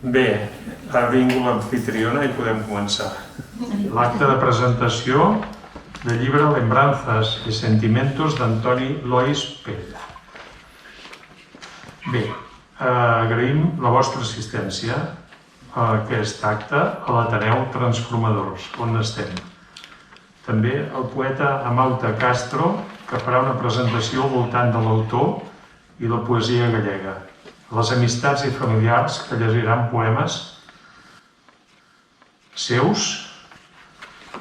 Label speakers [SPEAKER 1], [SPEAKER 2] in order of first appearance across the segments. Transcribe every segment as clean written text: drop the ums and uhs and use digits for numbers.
[SPEAKER 1] Bé, ha vingut l'amfitriona i podem començar. L'acte de presentació del llibre Lembranzas y Sentimientos d'Antoni Lois Pell. Bé, agraïm la vostra assistència a aquest acte a l'Ateneu Transformadors, on estem. També el poeta Amauta Castro, que farà una presentació al voltant de l'autor i la poesia gallega. Les amistats i familiars que llegiran poemes seus,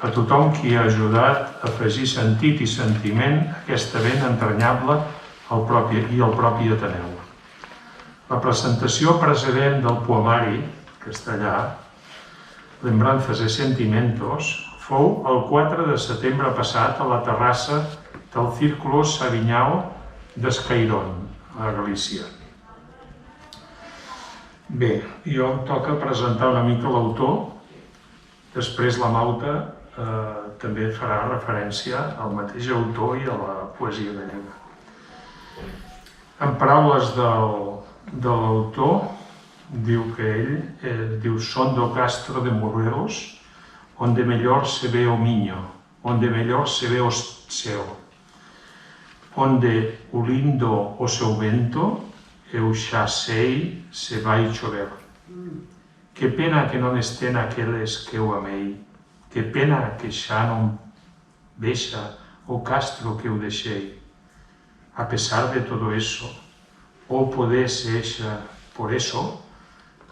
[SPEAKER 1] a tothom qui ha ajudat a afegir sentit i sentiment a aquesta vent entranyable i al propi Ateneu. La presentació precedent del poemari, que està allà, Lembranzas y Sentimientos, fou el 4 de setembre passat a la terrassa del Círculo Savignao d'Escairón, a Galícia. Bé, jo em toca presentar una mica l'autor, després la Mauta també farà referència al mateix autor i a la poesia gallega. En paraules de l'autor, diu que ell "Son do Castro de Morelos, onde melhor se ve o miño, onde melhor se ve o ceo, onde o lindo o seu vento, eu xa sei se vai chover. Que pena que non estén aqueles que eu amei, que pena que xa non vexa o castro que eu deixei. A pesar de todo eso, ou poder sexa por eso,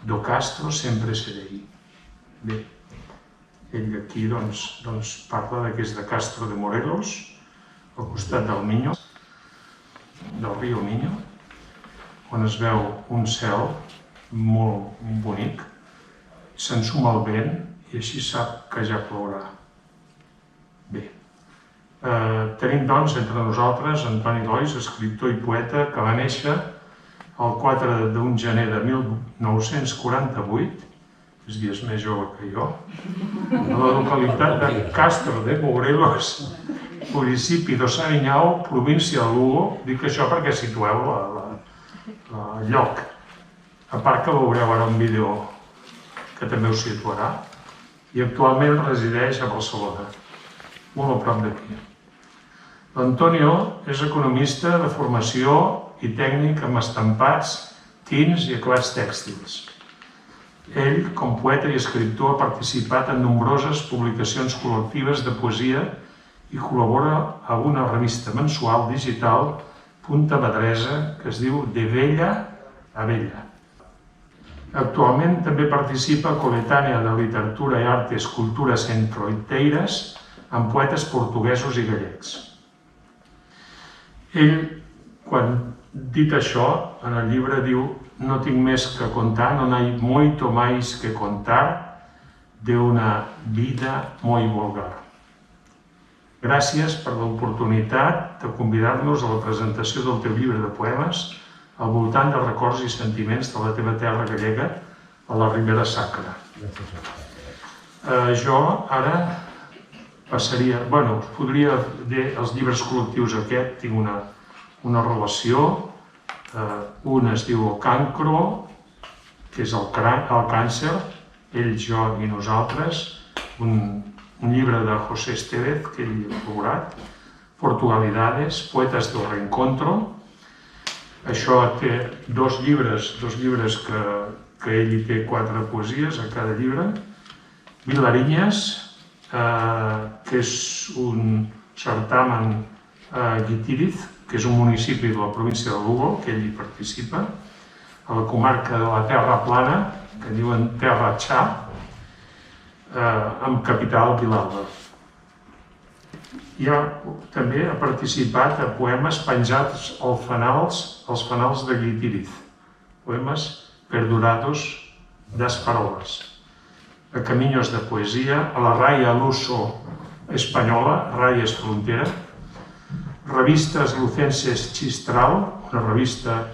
[SPEAKER 1] do castro sempre serei. Bé, ell aquí doncs parla que és de Castro de Morelos, al costat del Miño, del riu Miño, on es veu un cel molt bonic, s'ensuma el vent i així sap que ja plourà. Bé, tenim doncs entre nosaltres Antoni Lois, escriptor i poeta, que va néixer el 4 d'un gener de 1948, és dir, és més jove que jo, a la localitat de Castro de Morelos, municipi de Savignao, província de Lugo. Dic això perquè situeu el lloc. A part que veureu ara un vídeo que també us situarà. I actualment resideix a Barcelona, molt a prop d'aquí. L'Antonio és economista de formació i tècnic amb estampats, tints i acabats tèxtils. Ell, com poeta i escriptor, ha participat en nombroses publicacions col·lectives de poesia i col·labora a una revista mensual digital pontevedresa que es diu De Vella a Vella. Actualment també participa a Coletània de Literatura i Artes Culturas Centroiteiras amb poetes portuguesos i gallecs. Ell, quan dit això, en el llibre diu: "No tinc més que contar, non hai moito máis que contar de una vida moi vulgar". Gràcies per l'oportunitat de convidar-nos a la presentació del teu llibre de poemes al voltant dels records i sentiments de la teva terra gallega a la Ribera Sacra. Jo ara passaria... us podria dir els llibres col·lectius aquest, tinc una relació. Un es diu El Cancro, que és el càncer, ell, jo i nosaltres, un llibre de José Estevez, que ell ha elaborat, Portugalidades, Poetas del Reencontro. Això té dos llibres que ell hi té 4 poesies a cada llibre. Vilariñas, que és un certamen a Guitiriz, que és un municipi de la província de Lugo, que ell hi participa, a la comarca de la Terra Plana, que diuen Terra Txà, amb capital Vilalba. També ha participat a poemes penjats als fanals de Guitiriz, poemes perdurados das parolas, a Caminos de Poesia, a la Raya Luso Espanyola, Rayes Frontera, Revistes Lucenses Chistral, una revista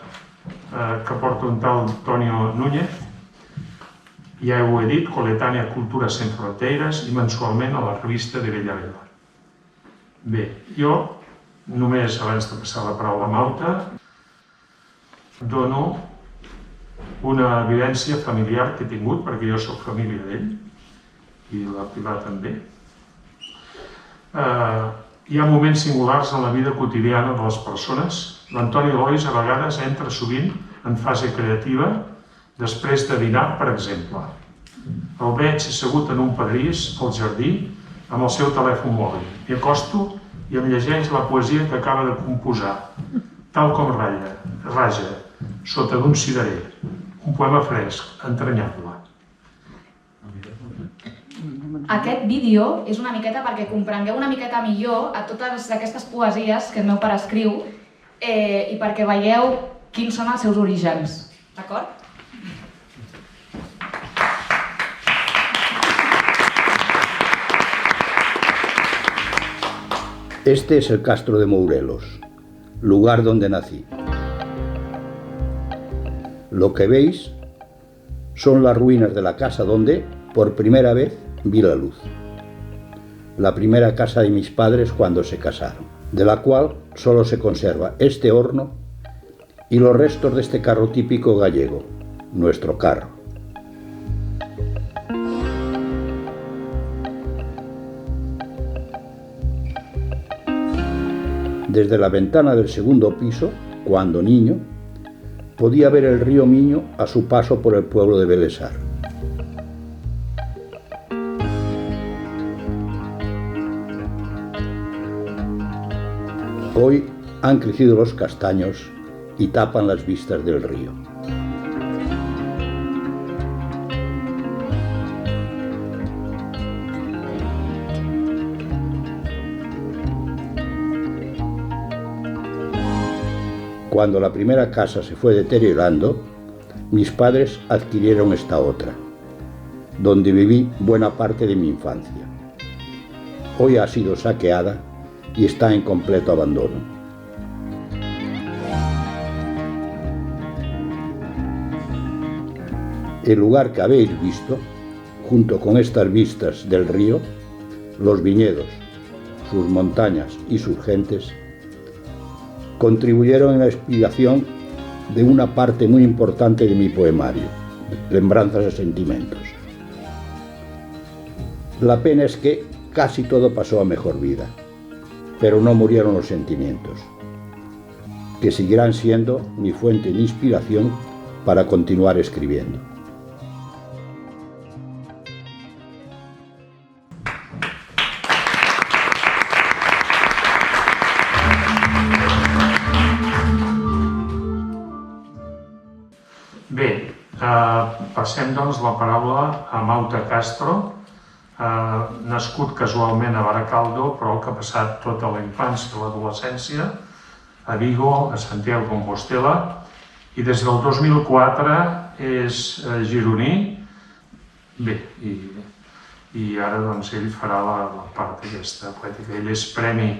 [SPEAKER 1] que porta un tal Antonio Núñez, ja ho he dit, Coletània Culturas Centroiteiras, i mensualment a la revista de Vella a Vella. Bé, jo, només abans de passar la paraula a Mauta, dono una vivència familiar que he tingut, perquè jo soc família d'ell, i la Pilar també. Hi ha moments singulars en la vida quotidiana de les persones. L'Antoni Lois a vegades entra sovint en fase creativa després de dinar, per exemple. El veig assegut en un pedrís al jardí amb el seu telèfon mòbil. M'hi acosto i em llegeix la poesia que acaba de composar, tal com raja, sota d'un cirerer. Un poema fresc, entranyable.
[SPEAKER 2] Aquest vídeo és una miqueta perquè comprengueu una miqueta millor a totes aquestes poesies que el meu pare escriu i perquè veieu quins són els seus orígens. D'acord?
[SPEAKER 3] Este es el Castro de Mourelos, lugar donde nací. Lo que veis son las ruinas de la casa donde, por primera vez, vi la luz. La primera casa de mis padres cuando se casaron, de la cual solo se conserva este horno y los restos de este carro típico gallego, nuestro carro. Desde la ventana del segundo piso, cuando niño, podía ver el río Miño a su paso por el pueblo de Belesar. Hoy han crecido los castaños y tapan las vistas del río. Cuando la primera casa se fue deteriorando, mis padres adquirieron esta otra, donde viví buena parte de mi infancia. Hoy ha sido saqueada y está en completo abandono. El lugar que habéis visto, junto con estas vistas del río, los viñedos, sus montañas y sus gentes, contribuyeron en la inspiración de una parte muy importante de mi poemario, Lembranzas de Sentimientos. La pena es que casi todo pasó a mejor vida, pero no murieron los sentimientos, que seguirán siendo mi fuente de inspiración para continuar escribiendo.
[SPEAKER 1] Bé, passem doncs la paraula a Maute Castro, nascut casualment a Baracaldo, però que ha passat tota la infància i l'adolescència a Vigo, a Santiago de Compostela, i des del 2004 és gironí. Bé, i ara doncs ell farà la part aquesta poètica. Ell és premi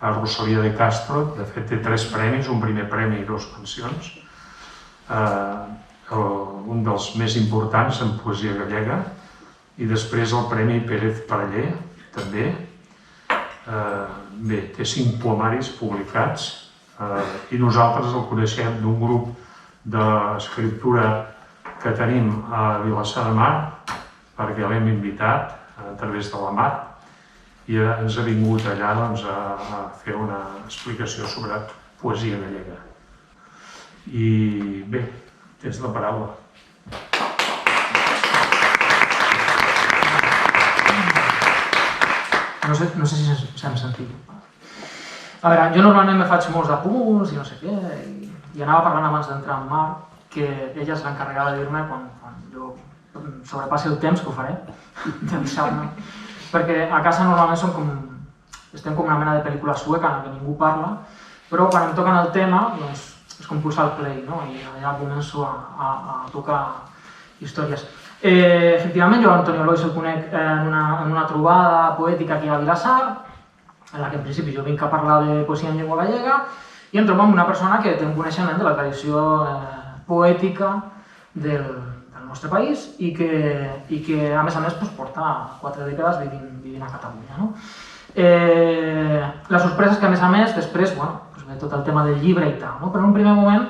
[SPEAKER 1] a Rosalía de Castro, de fet té 3 premis, un primer premi i 2 mencions. Un dels més importants en poesia gallega, i després el Premi Pérez Parellé, també. Bé, té 5 poemaris publicats i nosaltres el coneixem d'un grup d'escriptura que tenim a Vilassar de Mar, perquè l'hem invitat a través de la Mar i ens ha vingut allà a fer una explicació sobre poesia gallega. I bé, tens la paraula.
[SPEAKER 4] No sé si s'han sentit. A veure, jo normalment me faig molts apunts i no sé què, i anava parlant abans d'entrar en Mar, que ella és l'encarregada de dir-me quan jo sobrepassi el temps, que ho faré, d'avisar-me. Perquè a casa normalment estem com una mena de pel·lícula sueca en la que ningú parla, però quan em toquen el tema, doncs és com pulsar el play, no? I allà començo a tocar històries. Efectivament, jo l'Antonio Lois el conec en una trobada poètica aquí a Vilassar, en la que en principi jo vinc a parlar de poesia en llengua gallega, i em trobo amb una persona que té un coneixement de la tradició poètica del nostre país i que a més porta 4 dècades vivint a Catalunya. La sorpresa és que a més després ve tot el tema del llibre i tal, però en un primer moment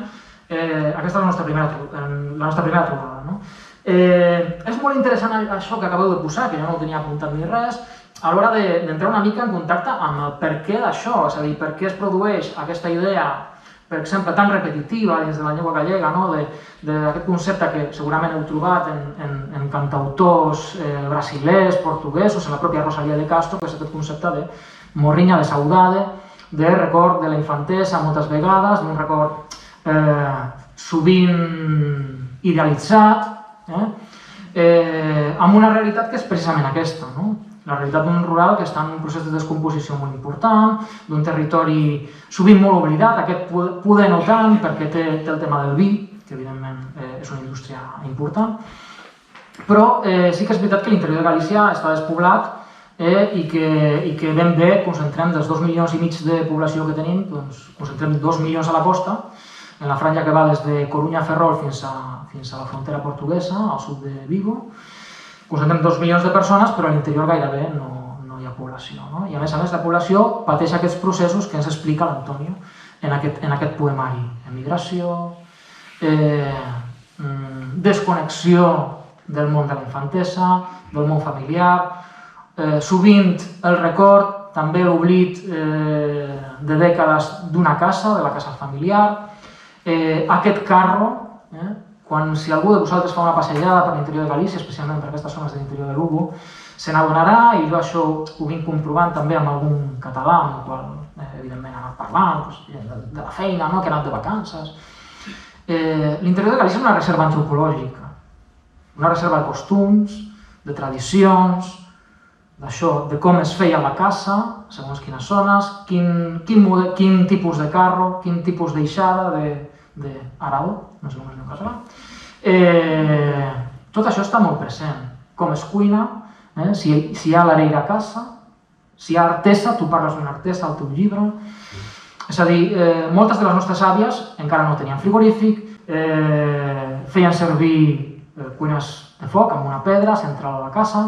[SPEAKER 4] Aquesta és la nostra primera trobada. No? És molt interessant això que acabeu de posar, que jo no ho tenia apuntat ni res, a l'hora d'entrar una mica en contacte amb el per què d'això, és a dir, per què es produeix aquesta idea, per exemple, tan repetitiva dins de la llengua gallega, no? D'aquest concepte que segurament heu trobat en cantautors brasilers, portuguesos, en la pròpia Rosalía de Castro, que és aquest concepte de morriña de saudade, de record de la infantesa moltes vegades, d'un record sovint idealitzat, amb una realitat que és precisament aquesta, no? La realitat d'un rural que està en un procés de descomposició molt important, d'un territori sovint molt oblidat, aquest poder no tant, perquè té el tema del vi, que evidentment és una indústria important, però sí que és veritat que l'interior de Galícia està despoblat i que ben bé concentrem dels 2,5 milions de població que tenim, doncs concentrem 2 milions a la costa, en la franja que va des de Coruña a Ferrol fins a la frontera portuguesa, al sud de Vigo. Concentrem 2 milions de persones, però a l'interior gairebé no hi ha població. No? I a més, la població pateix aquests processos que ens explica l'Antonio en aquest poemari. Emigració, desconnexió del món de la infantesa, del món familiar, sovint el record, també l'oblit de dècades d'una casa, de la casa familiar, aquest carro, quan si algú de vosaltres fa una passejada per l'interior de Galícia, especialment per aquestes zones de l'interior de Lugo, se n'adonarà, i jo això ho vinc comprovant també amb algun català, amb el qual evidentment he anat parlant, de la feina, que he anat de vacances. L'interior de Galícia és una reserva antropològica, una reserva de costums, de tradicions, d'això, de com es feia la casa, segons quines zones, quin tipus de carro, quin tipus d'eixada, d'arado, no sé com es diu en català. Tot això està molt present. Com es cuina, si hi ha l'areira a casa, si hi ha artesa, tu parles d'una artesa al teu llibre. És a dir, moltes de les nostres àvies encara no tenien frigorífic, feien servir cuines de foc amb una pedra central a la casa,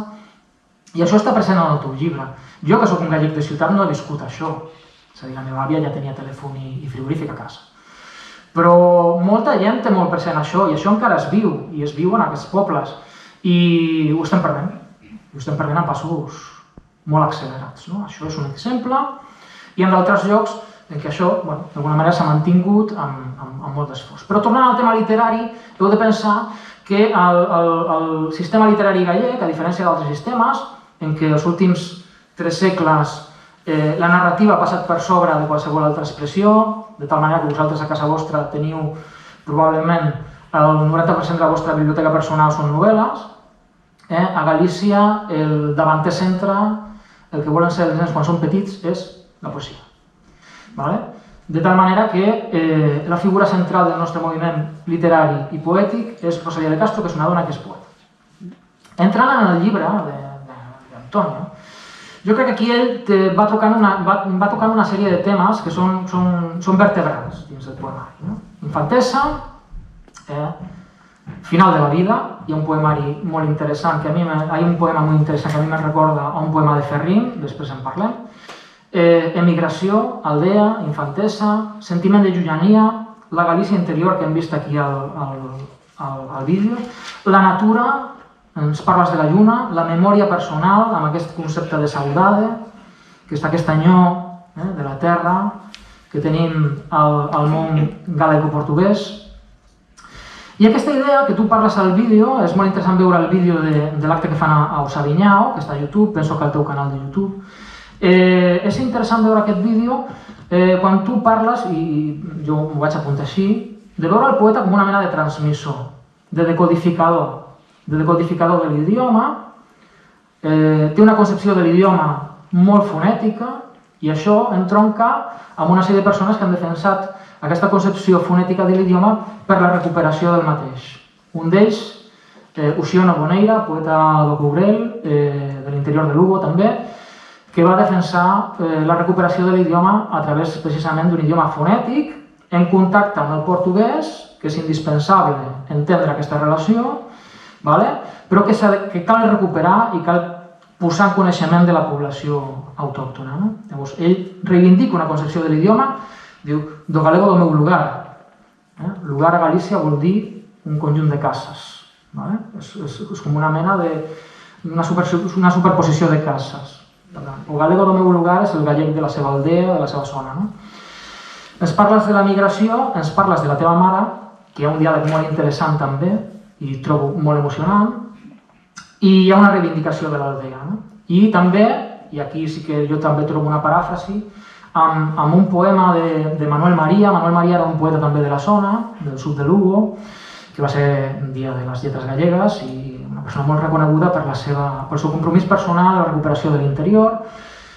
[SPEAKER 4] i això està present en el teu llibre. Jo, que soc un gallec de ciutat, no he viscut això. És a dir, la meva àvia ja tenia telèfon i frigorífic a casa. Però molta gent té molt present això, i això encara es viu, i es viu en aquests pobles, i ho estem perdent. Ho estem perdent en passos molt accelerats. Això és un exemple, i en d'altres llocs en què això, d'alguna manera, s'ha mantingut amb molt d'esforç. Però tornant al tema literari, heu de pensar que el sistema literari gallec, a diferència d'altres sistemes, en què els últims 3 segles la narrativa ha passat per sobre de qualsevol altra expressió, de tal manera que vosaltres a casa vostra teniu probablement el 90% de la vostra biblioteca personal són novel·les. A Galícia el davanter centre, el que volen ser els nens quan són petits, és la poesia. De tal manera que la figura central del nostre moviment literari i poètic és Rosalía de Castro, que és una dona que és poeta. Entrant en el llibre d'Antonio, jo crec que aquí ell va tocant una sèrie de temes que són vertebrals dins del poemari. Infantesa, final de la vida, hi ha un poemari molt interessant, hi ha un poema molt interessant que a mi me recorda a un poema de Ferrín, després en parlem. Emigració, aldea, infantesa, sentiment de llunyania, la Galícia interior que hem vist aquí al vídeo, la natura, ens parles de la lluna, la memòria personal, amb aquest concepte de saudade, que és aquest anyó de la terra que tenim al món galego-portuguès. I aquesta idea que tu parles al vídeo, és molt interessant veure el vídeo de l'acte que fan a Osavinyao, que està a YouTube, penso que al teu canal de YouTube. És interessant veure aquest vídeo quan tu parles, i jo m'ho vaig apuntar així, de veure el poeta com una mena de transmissor, de decodificador de l'idioma, té una concepció de l'idioma molt fonètica, i això entronca amb una sèrie de persones que han defensat aquesta concepció fonètica de l'idioma per la recuperació del mateix. Un d'ells, Uxío Boneira, poeta do Courel, de l'interior de Lugo també, que va defensar la recuperació de l'idioma a través precisament d'un idioma fonètic en contacte amb el portuguès, que és indispensable entendre aquesta relació, però que cal recuperar i cal posar en coneixement de la població autòctona. Llavors, ell reivindica una concepció de l'idioma, diu, do galego do meu lugar, Lugar a Galícia vol dir un conjunt de cases. És com una mena una superposició de cases. O galego do meu lugar és el gallec de la seva aldea, de la seva zona. Ens parles de la migració, ens parles de la teva mare, que hi ha un diàleg molt interessant també, i trobo molt emocionant, i hi ha una reivindicació de l'aldea. I també, i aquí sí que jo també trobo una paràfrasi, amb un poema de Manuel María. Manuel María era un poeta també de la zona, del sud de Lugo, que va ser un dia de les lletres gallegues i una persona molt reconeguda pel seu compromís personal a la recuperació de l'interior,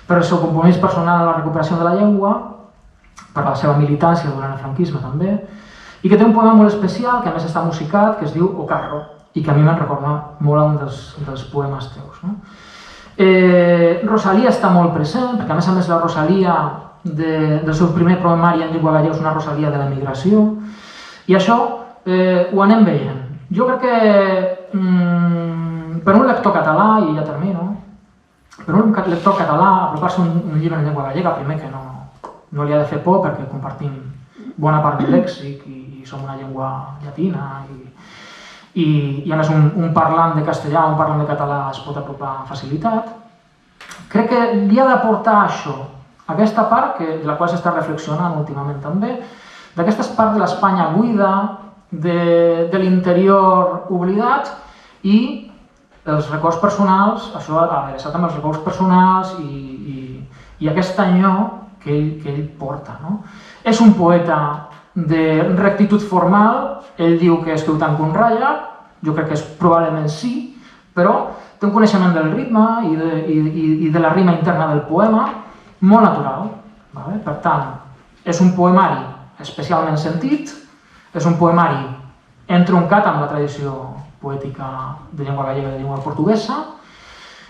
[SPEAKER 4] per el seu compromís personal a la recuperació de la llengua, per la seva militància durant el franquisme també, i que té un poema molt especial, que a més està musicat, que es diu O Carro, i que a mi me'n recorda molt un dels poemes teus. Rosalia està molt present, perquè a més la Rosalia del seu primer poemari en llengua gallega és una Rosalia de l'emigració, i això ho anem veient. Jo crec que per un lector català, i ja termino, per un lector català apropar-se a un llibre en llengua gallega, primer que no li ha de fer por perquè compartim bona part del lèxic i som una llengua llatina i a més un parlant de castellà o un parlant de català es pot apropar amb facilitat. Crec que li ha d'aportar això, aquesta part de la qual s'està reflexionant últimament també, d'aquesta part de l'Espanya buida, de l'interior oblidat i els records personals, això adreçat amb els records personals i aquest anyó que ell porta. És un poeta de rectitud formal, ell diu que escriu tant com ratlla, jo crec que és probablement sí, però té un coneixement del ritme i de la rima interna del poema molt natural. Per tant, és un poemari especialment sentit, és un poemari entroncat amb la tradició poètica de llengua gallega i de llengua portuguesa,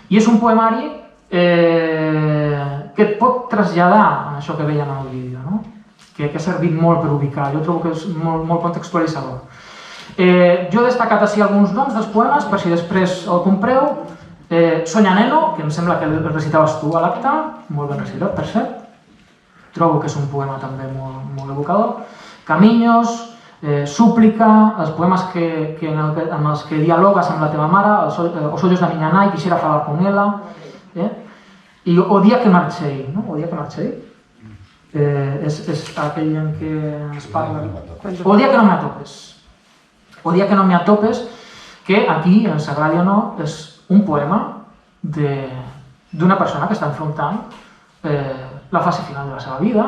[SPEAKER 4] i és un poemari que et pot traslladar a això que veiem en el vídeo, que ha servit molt per ubicar, jo trobo que és molt contextualitzador. Jo he destacat així alguns noms dels poemes, per si després el compreu. Soña Neno, que em sembla que el recitaves tu a l'acte, molt ben recitat, per cert. Trobo que és un poema també molt evocador. Camiños, Súplica, els poemes amb els que dialogues amb la teva mare, Os ollos da miña nai, Quixera falar con ela, i O día que marchei, O día que marchei, és aquell en què es parla... O día que no me atopes. O día que no me atopes, que aquí, en s'agradi o no, és un poema d'una persona que està enfrontant la fase final de la seva vida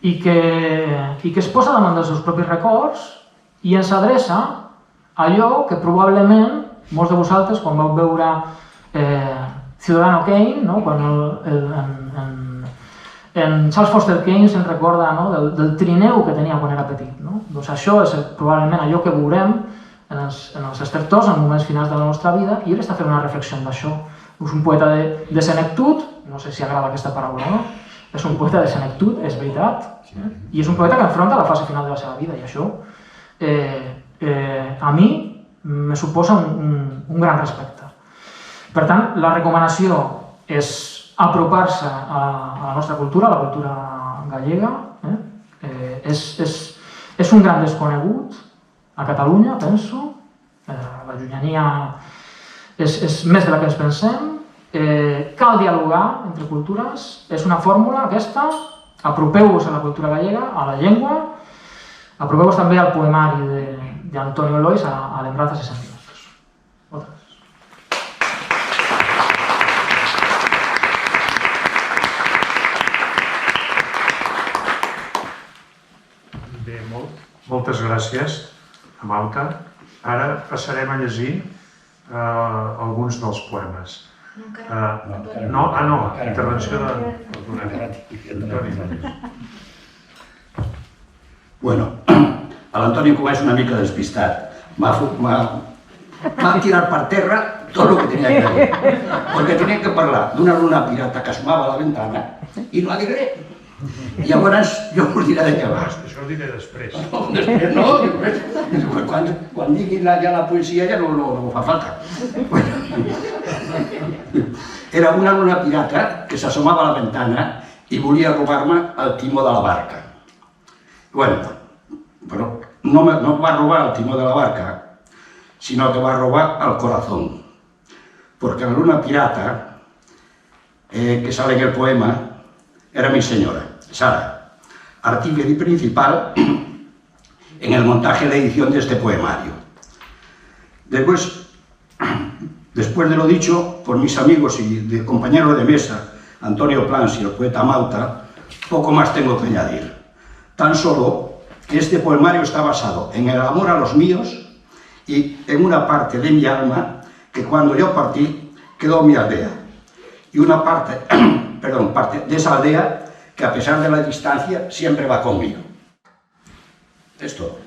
[SPEAKER 4] i que es posa davant dels seus propis records i ens adreça a allò que probablement molts de vosaltres, quan vau veure Ciudadano Kane, quan en Charles Foster Kane se'n recorda del trineu que tenia quan era petit. Doncs això és probablement allò que veurem en els estertors en moments finals de la nostra vida, i ell està fent una reflexió d'això. És un poeta de senectut, no sé si agrada aquesta paraula o no, és un poeta de senectut, és veritat, i és un poeta que enfronta la fase final de la seva vida, i això a mi me suposa un gran respecte. Per tant, la recomanació és apropar-se a la nostra cultura, a la cultura gallega. És un gran desconegut a Catalunya, penso. La llunyania és més de la que ens pensem. Cal dialogar entre cultures, és una fórmula aquesta. Apropeu-vos a la cultura gallega, a la llengua. Apropeu-vos també al poemari d'Antonio Lois, a Lembranzas y Sentimientos. Moltes gràcies.
[SPEAKER 1] Bé, moltes gràcies, Amauta. Ara passarem a llegir alguns dels poemes. Intervenció d'Antoni.
[SPEAKER 3] Bueno, l'Antoni Cubà és una mica despistat. M'ha tirat per terra tot el que tenia que dir. Perquè tenia que parlar d'una luna pirata que asomava a la ventana i no la diré. I llavors jo us diré de què va.
[SPEAKER 1] Això ho diré després.
[SPEAKER 3] Després no, quan diguin ja la poesia ja no fa falta. Era una luna pirata que s'assomava a la ventana i volia robar-me el timó de la barca. Bueno, no va a robar el timón de la barca, sino que va a robar al corazón. Porque la luna pirata, que sale en el poema, era mi señora, Sara, artífice principal en el montaje y la edición de este poemario. Después de lo dicho por mis amigos y de compañeros de mesa, Antonio Plans y el poeta Mauta, poco más tengo que añadir. Tan solo que este poemario está basado en el amor a los míos y en una parte de mi alma que cuando yo partí quedó mi aldea. Y una parte, parte de esa aldea que a pesar de la distancia siempre va conmigo. Es todo.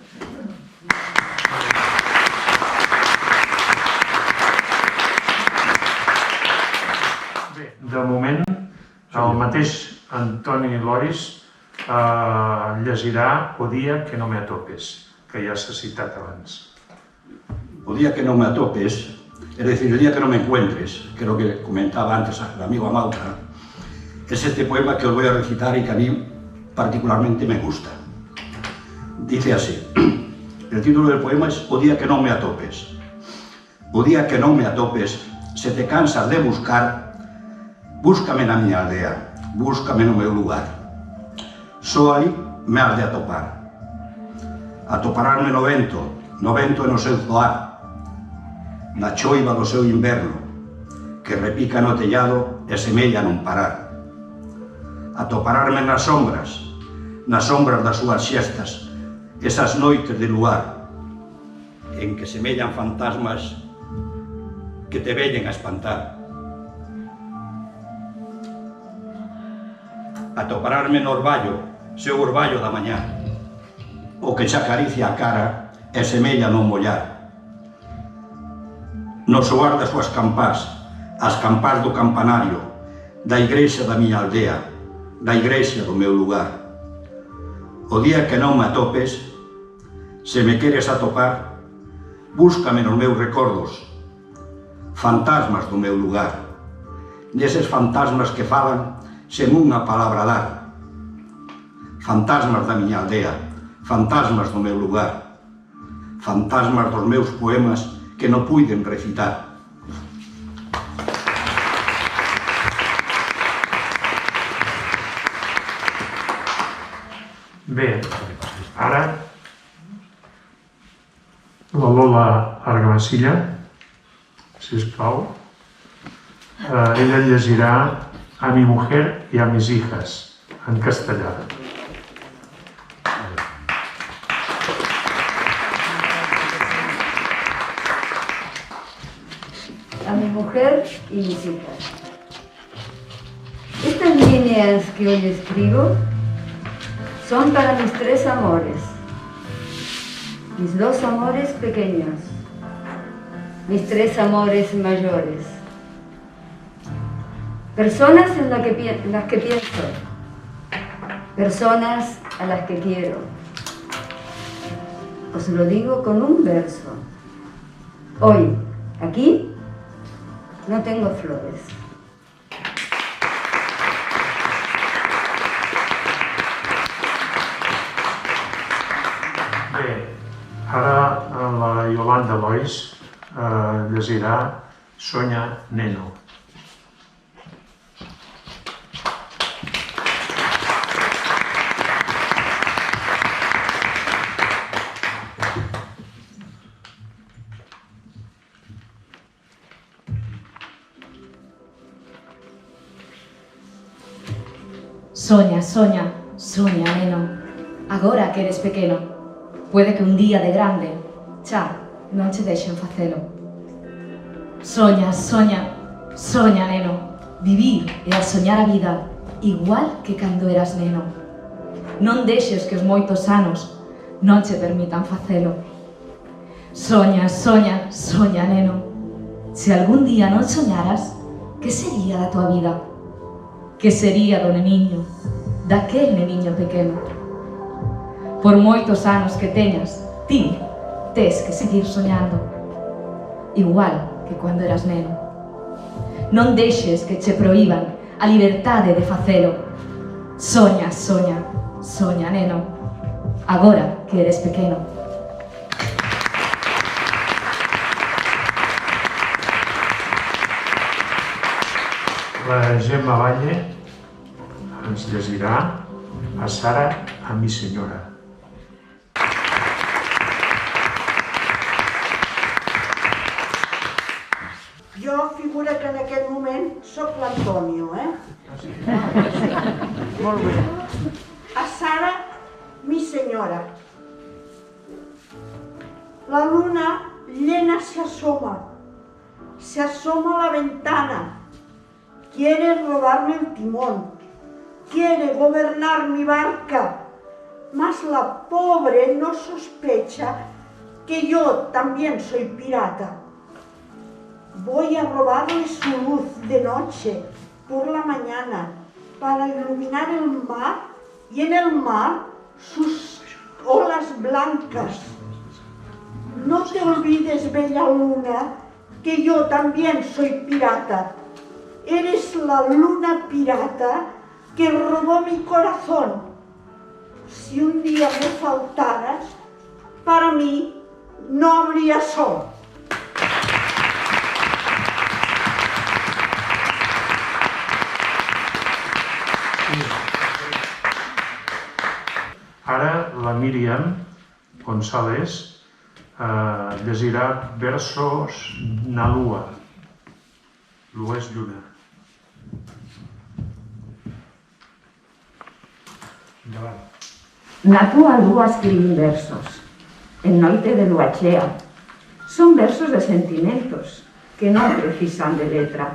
[SPEAKER 1] Bé, de moment, el mateix Antoni Lois llegirà O dia que no me atopes, que ja s'ha citat abans.
[SPEAKER 3] O día que no me atopes, es decir, el día que no me encuentres, que es lo que comentaba antes el amigo Amauta, es este poema que os voy a recitar y que a mí particularmente me gusta. Dice así, el título del poema es O día que no me atopes. O día que no me atopes, se te cansas de buscar, búscame na miña aldea, búscame no meu lugar. Só aí me has de atopar. Atopararme no vento e no seu zoar, na choiva do seu inverno, que repica no tellado e semella non parar. Atopararme nas sombras das súas xestas, esas noites de luar, en que semellan fantasmas que te veñen a espantar. Atopararme no orballo, seu orballo da mañá, o que xa acaricia a cara e semella non mollar. No soar das súas campás, as campás do campanario, da igrexa da miña aldea, da igrexa do meu lugar. O día que non me atopes, se me queres atopar, búscame nos meus recordos, fantasmas do meu lugar, neses fantasmas que falan sen unha palabra dar. Fantasmas da miña aldea, fantasmas do meu lugar, fantasmas dos meus poemas que non puiden recitar.
[SPEAKER 1] Bé, ara la Lola Argamasilla, sisplau, ella llegirà A mi mujer y a mis hijas, en castellà.
[SPEAKER 5] A mi mujer y mis hijas. Estas líneas que hoy escribo son para mis tres amores, mis dos amores pequeños, mis tres amores mayores. Personas en las que pienso, personas a las que quiero. Os lo digo con un verso. Hoy, aquí, no tengo flores.
[SPEAKER 1] Bé, ara la Yolanda Lois llegirà Soña, neno.
[SPEAKER 2] Soña, soña, soña, neno, agora que eres pequeno. Puede que un día de grande, xa, non che deixen facelo. Soña, soña, soña, neno, vivir e a soñar a vida, igual que cando eras neno. Non deixes que os moitos anos non che permitan facelo. Soña, soña, soña, neno, se algún día non soñaras, que sería da tua vida? Que sería do neniño, daquel neniño pequeno? Por moitos anos que teñas, ti tes que seguir soñando, igual que cando eras neno. Non deixes que che proíban a liberdade de facelo. Soña, soña, soña, neno, agora que eres pequeno.
[SPEAKER 1] La Gemma Valle ens llegirà a Sara, a mi senyora.
[SPEAKER 6] Jo figura que en aquest moment sóc l'Antonio, Molt bé. A Sara, mi senyora. La luna llena se asoma a la ventana. Quiere robarme el timón, quiere gobernar mi barca, mas la pobre no sospecha que yo también soy pirata. Voy a robarle su luz de noche, por la mañana, para iluminar el mar y en el mar sus olas blancas. No te olvides, bella luna, que yo también soy pirata. Eres la luna pirata que robó mi corazón. Si un día me faltaras, para mí no habría sol.
[SPEAKER 1] Ara la Míriam González llegirà versos na lua. Lua és lluna. Endavant.
[SPEAKER 5] Na túa lúa escribín versos, en noite de lúa chea. Son versos de sentimentos que non precisan de letra,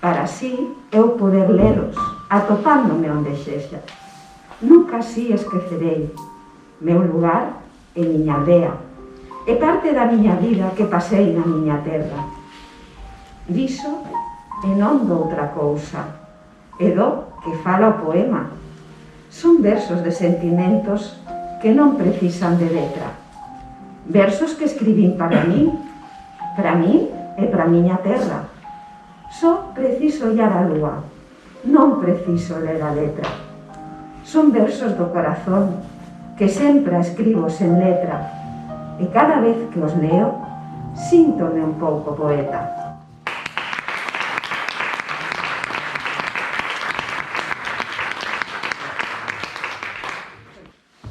[SPEAKER 5] para así eu poder lelos, atopándome onde sexa. Nunca así esquecerei meu lugar e miña aldea, e parte da miña vida que pasei na miña terra. Diso e non doutra cousa, e do que fala o poema. Son versos de sentimentos que non precisan de letra. Versos que escribín para min e para a miña terra. Só preciso ollar a lúa, non preciso ler a letra. Son versos do corazón que sempre escribo sen letra, e cada vez que os leo, síntome un pouco poeta.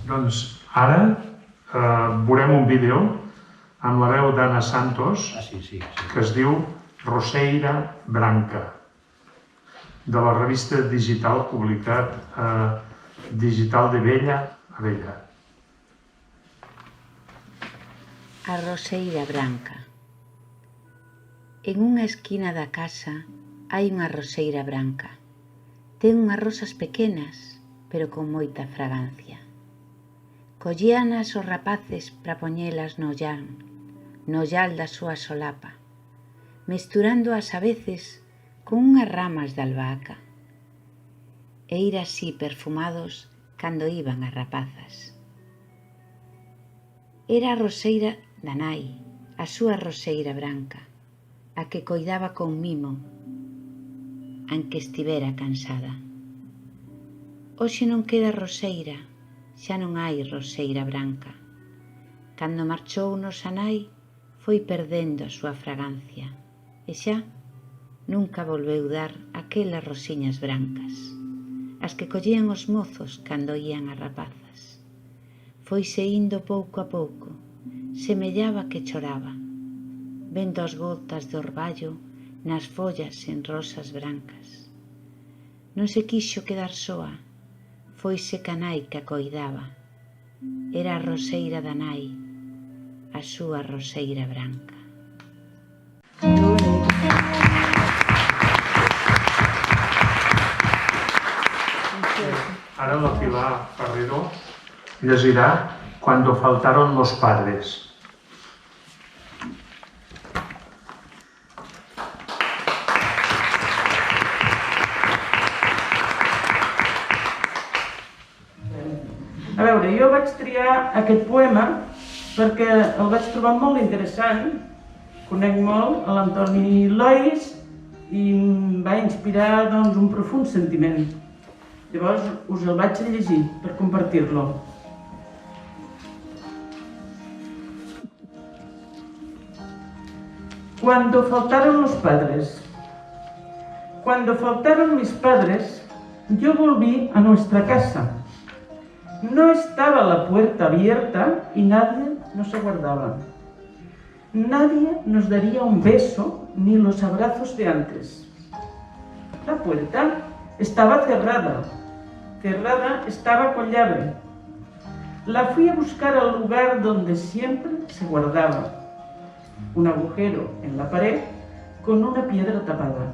[SPEAKER 1] Doncs ara veurem un vídeo amb la veu d'Anna Santos que es diu Roseira Branca, de la revista digital publicat Digital de Bella a Bella.
[SPEAKER 7] A roseira branca. En unha esquina da casa hai unha roseira branca. Ten unhas rosas pequenas, pero con moita fragancia. Collíanas os rapaces para poñelas no ollal da súa solapa, mesturándoas a veces con unhas ramas de albahaca. E ir así perfumados cando iban as rapazas. Era a roseira da nai, a súa roseira branca, a que coidaba con mimo, anque estivera cansada. Hoxe non queda roseira, xa non hai roseira branca. Cando marchou nosa nai, foi perdendo a súa fragancia, e xa nunca volveu dar aquelas rosiñas brancas, as que collían os mozos cando ían as rapazas. Foise indo pouco a pouco, semellaba que choraba, vendo as gotas de orballo nas follas en rosas brancas. Non se quixo quedar soa, foise ca nai que a coidaba. Era a roseira da nai, a súa roseira branca.
[SPEAKER 1] Ara la Pilar Ferrero llegirà Cuando faltaron los padres.
[SPEAKER 6] A veure, jo vaig triar aquest poema perquè el vaig trobar molt interessant. Conec molt a l'Antoni Lois i em va inspirar doncs, un profund sentiment. Llavors us el vaig llegir per compartir-lo. Cuando faltaron los padres.
[SPEAKER 8] Cuando faltaron mis padres, yo volví a nuestra casa. No estaba la puerta abierta y nadie nos aguardaba. Nadie nos daría un beso ni los abrazos de antes. La puerta estaba cerrada. Cerrada estaba con llave. La fui a buscar al lugar donde siempre se guardaba. Un agujero en la pared con una piedra tapada.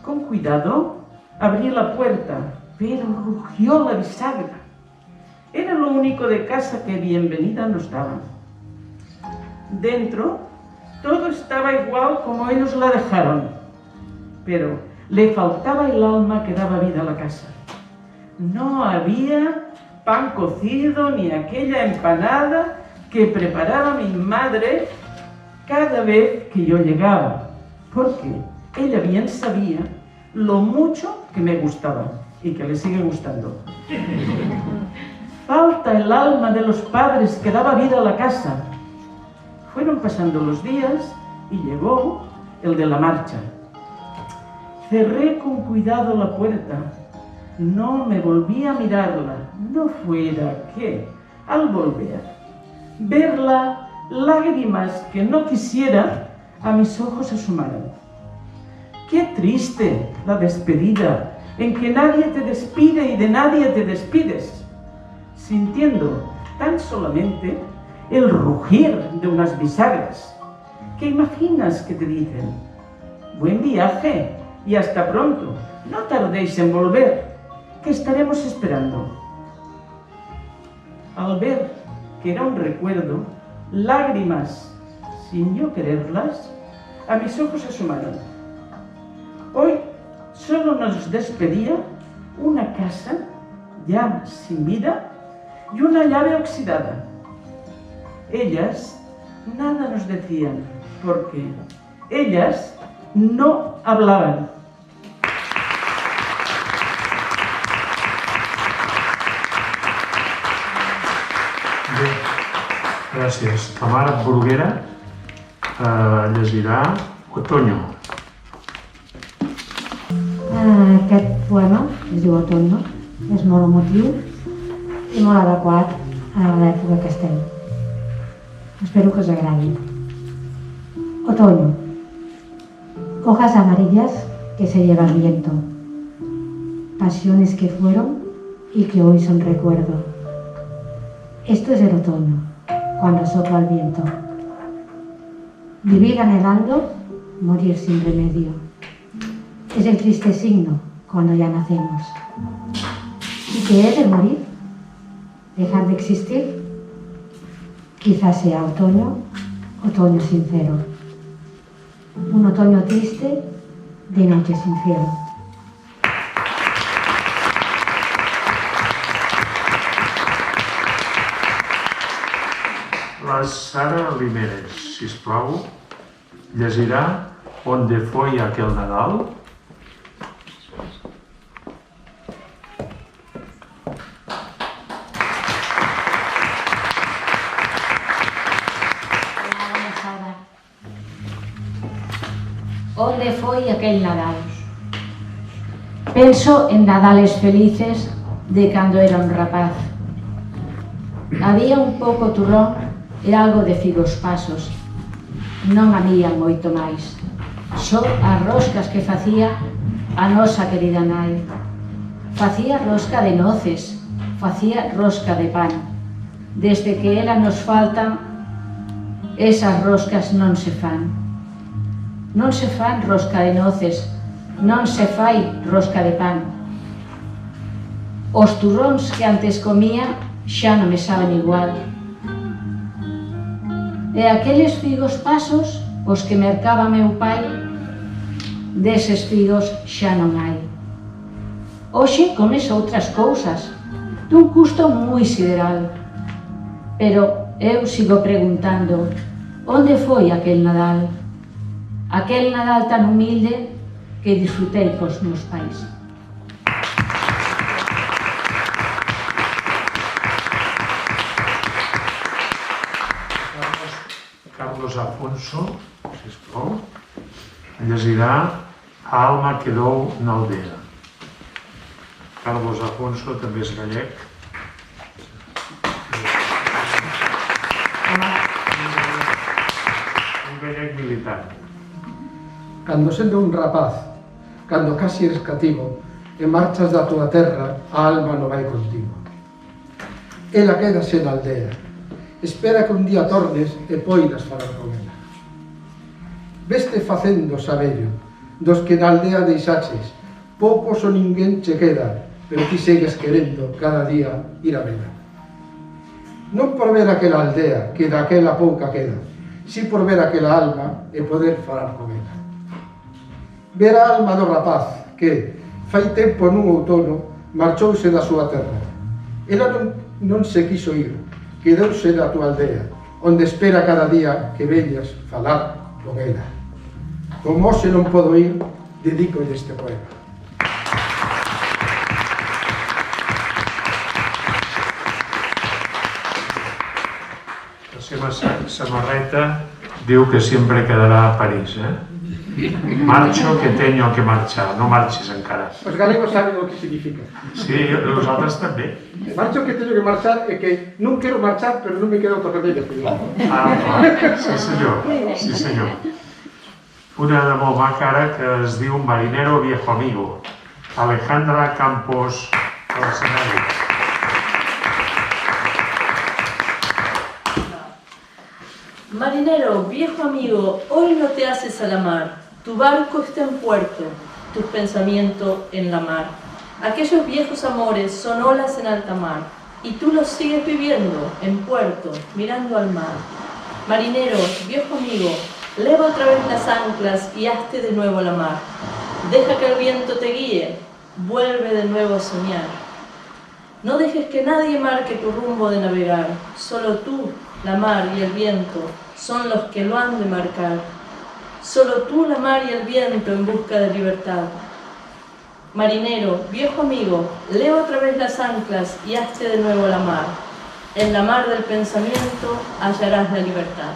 [SPEAKER 8] Con cuidado abrí la puerta, pero rugió la bisagra. Era lo único de casa que bienvenida nos daba. Dentro todo estaba igual como ellos la dejaron, pero le faltaba el alma que daba vida a la casa. No había pan cocido ni aquella empanada que preparaba mi madre cada vez que yo llegaba, porque ella bien sabía lo mucho que me gustaba y que le sigue gustando. Falta el alma de los padres que daba vida a la casa. Fueron pasando los días y llegó el de la marcha. Cerré con cuidado la puerta. No me volví a mirarla, no fuera que, al volver, verla, lágrimas que no quisiera a mis ojos asomaran. Qué triste la despedida, en que nadie te despide y de nadie te despides, sintiendo tan solamente el rugir de unas bisagras, que imaginas que te dicen: buen viaje y hasta pronto, no tardéis en volver, que estaremos esperando. Al ver que era un recuerdo, lágrimas, sin yo quererlas, a mis ojos asomaron. Hoy solo nos despedía una casa ya sin vida y una llave oxidada. Ellas nada nos decían, porque ellas no hablaban.
[SPEAKER 1] Bé, gràcies. Tamara Bruguera llegirà Otoño.
[SPEAKER 9] Aquest poema es diu Otoño, és molt emotiu i molt adequat a l'època que estem. Espero que us agradi. Otoño. Hojas amarillas que se lleva el viento. Pasiones que fueron y que hoy son recuerdo. Esto es el otoño, cuando sopla el viento. Vivir anhelando, morir sin remedio. Es el triste signo cuando ya nacemos. ¿Y qué es el morir? ¿Dejar de existir? Quizás sea otoño, otoño sincero. Un otoño triste de noche sin cielo.
[SPEAKER 1] La Sara Limeres, sisplau, llegirà Onde foi aquel Nadal?
[SPEAKER 10] ¿Onde foi aquel Nadal? Penso en Nadales felices de cando era un rapaz. Había un pouco turrón e algo de figos pasos. Non había moito máis. Só as roscas que facía a nosa querida nai. Facía rosca de noces, facía rosca de pan. Desde que ela nos falta, esas roscas non se fan. Non se fan rosca de noces, non se fai rosca de pan. Os turróns que antes comía xa non me saben igual. E aqueles figos pasos, os que mercaba meu pai, deses figos xa non hai. Hoxe comes outras cousas, dun custo moi sideral. Pero eu sigo preguntando, onde foi aquel Nadal? Aquel Nadal tan humilde que disfrutei cos meus pais.
[SPEAKER 1] Carlos Afonso, sisplau, llegirà a alma quedou na aldea. Carlos Afonso també és gallec. Un gallec militar.
[SPEAKER 11] Cando sendo un rapaz, cando casi eres cativo, e marchas da tua terra, a alma non vai contigo. Ela quedase na aldea, espera que un día tornes e poidas falar con ela. Veste facendo sabello, dos que na aldea deixaches, poucos ou ninguén che queda, pero ti segues querendo cada día ir a vela. Non por ver aquela aldea, que daquela pouca queda, si por ver aquela alma e poder falar con ela. Ver a alma do rapaz que, fai tempo nun outono, marchouse da súa terra. Ela non se quiso ir, quedouse na tua aldea, onde espera cada día que veñas falar con ela. Como hoxe non podo ir, dedico este poema.
[SPEAKER 1] La seva samarreta diu que sempre quedarà a París, Marcho que teño que marchar, no marxis encara.
[SPEAKER 11] Os galegos saben o que significa.
[SPEAKER 1] Sí, nosaltres també.
[SPEAKER 11] Marcho que teño que marchar é que non quero marchar, pero non me quedo outra remedio.
[SPEAKER 1] Sí senyor, sí senyor. Una de molt maca ara que es diu Marinero Viejo Amigo, Alejandra Campos Arsenal.
[SPEAKER 12] Marinero, viejo amigo, hoy no te haces a la mar. Tu barco está en puerto, tus pensamientos en la mar. Aquellos viejos amores son olas en alta mar, y tú los sigues viviendo en puerto, mirando al mar. Marinero, viejo amigo, leva otra vez las anclas y hazte de nuevo a la mar. Deja que el viento te guíe, vuelve de nuevo a soñar. No dejes que nadie marque tu rumbo de navegar, solo tú, la mar y el viento son los que lo han de marcar. Solo tú, la mar y el viento en busca de libertad. Marinero, viejo amigo, leva otra vez las anclas y hazte de nuevo a la mar. En la mar del pensamiento hallarás la libertad.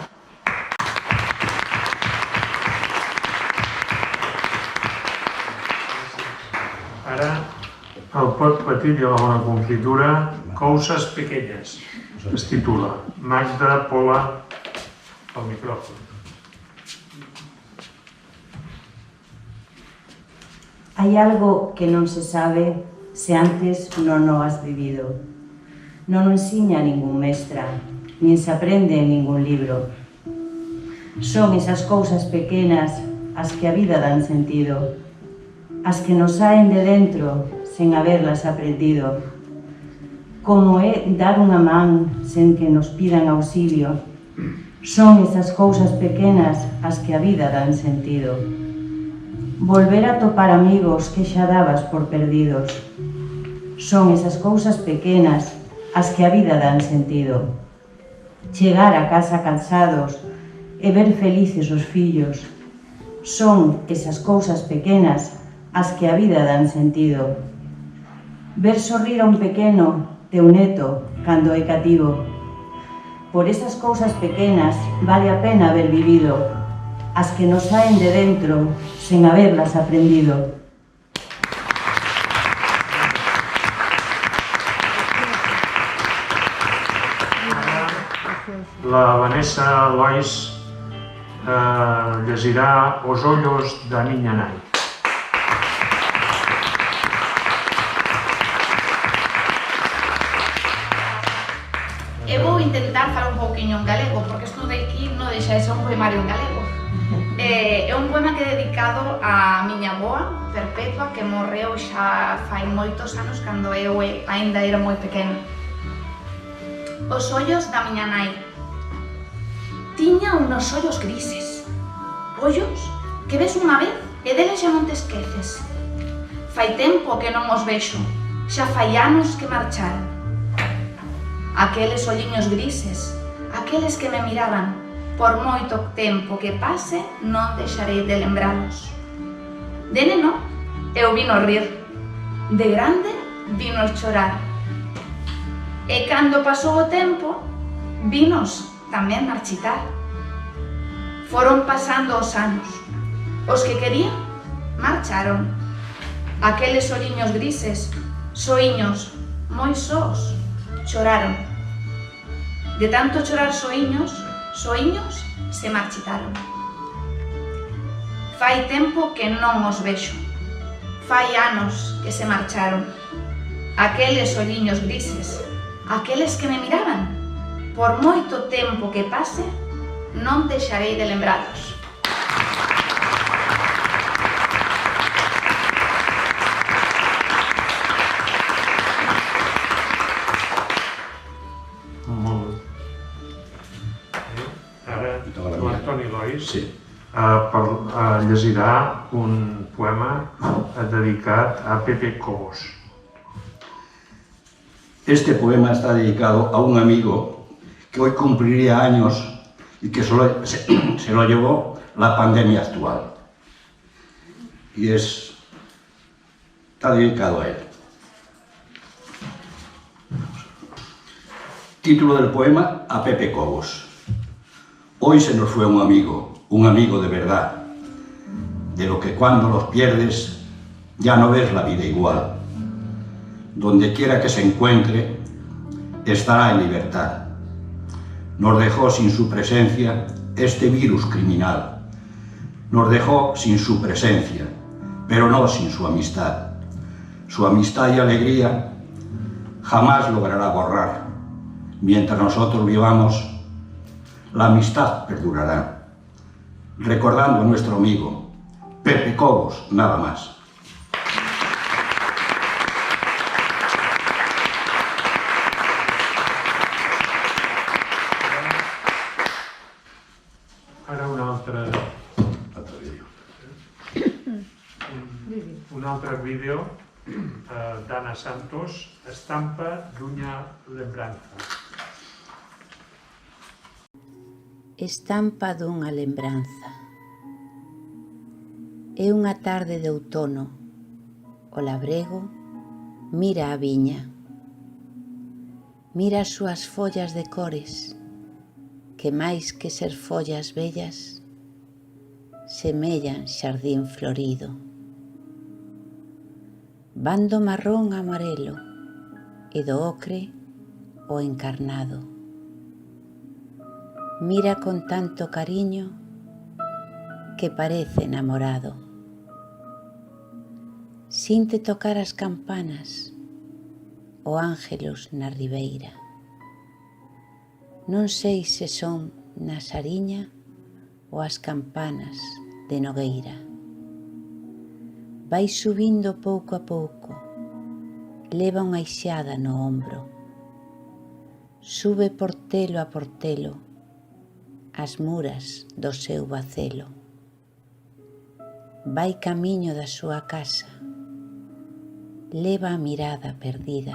[SPEAKER 1] Ara, el pot petit i la bona confitura, Coses pequeñas, es titula. Magda Pola, al micrófono.
[SPEAKER 13] Hay algo que non se sabe se antes non o has vivido. Non o ensiña ningún mestra, nin se aprende en ningún libro. Son esas cousas pequenas as que a vida dan sentido, as que nos saen de dentro sen haberlas aprendido. Como é dar unha man sen que nos pidan auxilio. Son esas cousas pequenas as que a vida dan sentido. Volver a topar amigos que xa dabas por perdidos. Son esas cousas pequenas as que a vida dan sentido. Chegar a casa cansados e ver felices os fillos. Son esas cousas pequenas as que a vida dan sentido. Ver sorrir a un pequeno teu neto cando é cativo. Por esas cousas pequenas vale a pena haber vivido, as que nos saen de dentro sen haberlas aprendido.
[SPEAKER 1] La Vanessa Lois llegirà Os ollos da miña nai.
[SPEAKER 2] Eu vou intentar falar un pouquiño en galego, porque isto de aquí non deixa de ser un poemario en galego. É un poema que é dedicado á miña avoa, Perpetua, que morreu xa fai moitos anos, cando eu aínda era moi pequena. Os ollos da miña nai. Tiña unos ollos grises, ollos que ves unha vez e deles xa non te esqueces. Fai tempo que non os vexo, xa fai anos que marcharon. Aqueles olliños grises, aqueles que me miraban, por moito tempo que pase non deixarei de lembralos. De neno, eu vino rir, de grande vino chorar. E cando pasou o tempo, vinos tamén marchitar. Foron pasando os anos, os que querían marcharon. Aqueles oliños grises, soiños, moi sós, choraron. De tanto chorar soiños se marchitaron. Fai tempo que non os vexo, fai anos que se marcharon. Aqueles oliños grises, aqueles que me miraban, por moito tempo que pase, non deixarei de lembralos.
[SPEAKER 1] Molt bé. Ara, l'Antoni Lois llegirà un poema dedicat a Pepe Cobos.
[SPEAKER 3] Este poema está dedicado a un amigo que hoy cumpliría años y que se lo llevó la pandemia actual. Y está dedicado a él. Título del poema: a Pepe Cobos. Hoy se nos fue un amigo de verdad, de lo que cuando los pierdes ya no ves la vida igual. Donde quiera que se encuentre, estará en libertad. Nos dejó sin su presencia este virus criminal. Nos dejó sin su presencia, pero no sin su amistad. Su amistad y alegría jamás logrará borrar. Mientras nosotros vivamos, la amistad perdurará. Recordando a nuestro amigo, Pepe Cobos, nada más.
[SPEAKER 1] Ara un altre vídeo d'Anna Santos, Estampa dunha lembranza.
[SPEAKER 7] Estampa dunha lembranza. É unha tarde de outono. O labrego mira a viña. Mira as súas follas de cores, que máis que ser follas bellas, semellan xardín florido. Van do marrón a amarelo e do ocre o encarnado. Mira con tanto cariño que parece enamorado. Sinte tocar as campanas o ángelos na ribeira. Non sei se son na Sariña ou as campanas de Nogueira. Vai subindo pouco a pouco, leva unha ixada no ombro. Sube portelo a portelo as muras do seu bacelo. Vai camiño da súa casa, leva a mirada perdida.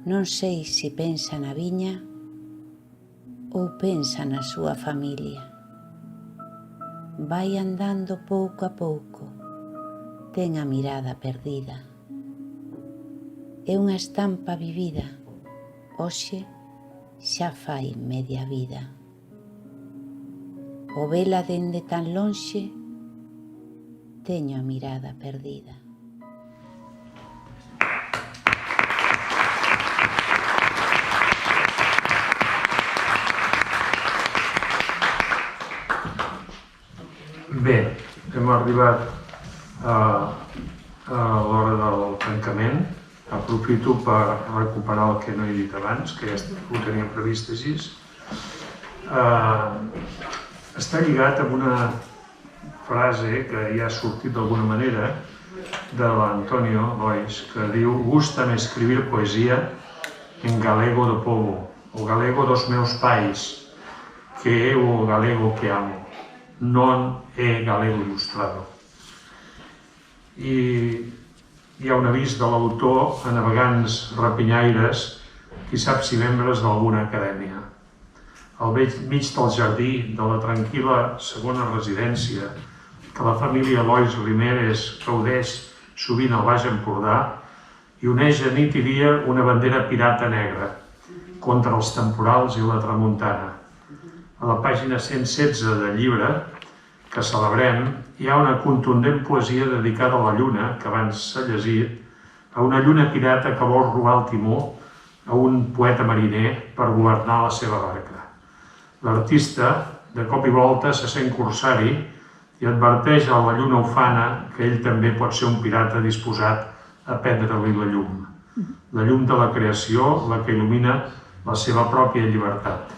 [SPEAKER 7] Non sei se pensa na viña ou pensa na súa familia. Vai andando pouco a pouco, ten a mirada perdida. É unha estampa vivida, hoxe xa fai media vida. O vela dende tan lonxe, teño a mirada perdida.
[SPEAKER 1] Bé, hem arribat a l'hora del tancament. Aprofito per recuperar el que no he dit abans, que ja ho teníem previst així. Està lligat amb una frase que ja ha sortit d'alguna manera de l'Antonio Lois, que diu: "Gústame escribir poesía en galego do povo, o galego dos meus pais, que é o galego que amo, non é galego ilustrado." I hi ha un avís de l'autor a navegants rapinyaires, qui sap si membres d'alguna acadèmia. Al mig del jardí de la tranquil·la segona residència que la família Lois Rimeres gaudeix sovint al Baix Empordà, hi uneix a nit i dia una bandera pirata negra contra els temporals i la tramuntana. A la pàgina 116 del llibre que celebrem hi ha una contundent poesia dedicada a la lluna, que abans s'ha llegit, a una lluna pirata que vol robar el timó a un poeta mariner per governar la seva barca. L'artista, de cop i volta, se sent corsari i adverteix a la lluna ufana que ell també pot ser un pirata disposat a prendre-li la llum. La llum de la creació, la que il·lumina la seva pròpia llibertat.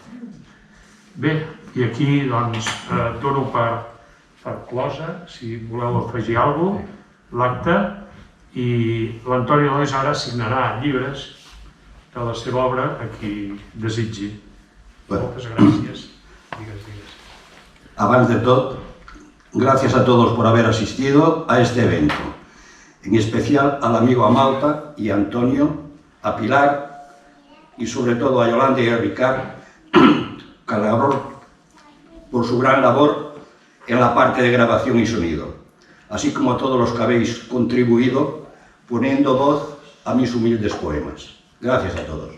[SPEAKER 1] Bé, i aquí doncs dono per closa, si voleu afegir alguna cosa, l'acte, i l'Antoni Lois ara signarà llibres de la seva obra a qui desitgi. Moltes gràcies. Digues.
[SPEAKER 3] Antes de todo, gracias a todos por haber asistido a este evento, en especial al amigo Amalta y a Antonio, a Pilar y sobre todo a Yolanda y a Ricard, por su gran labor en la parte de grabación y sonido, así como a todos los que habéis contribuido poniendo voz a mis humildes poemas. Gracias a todos.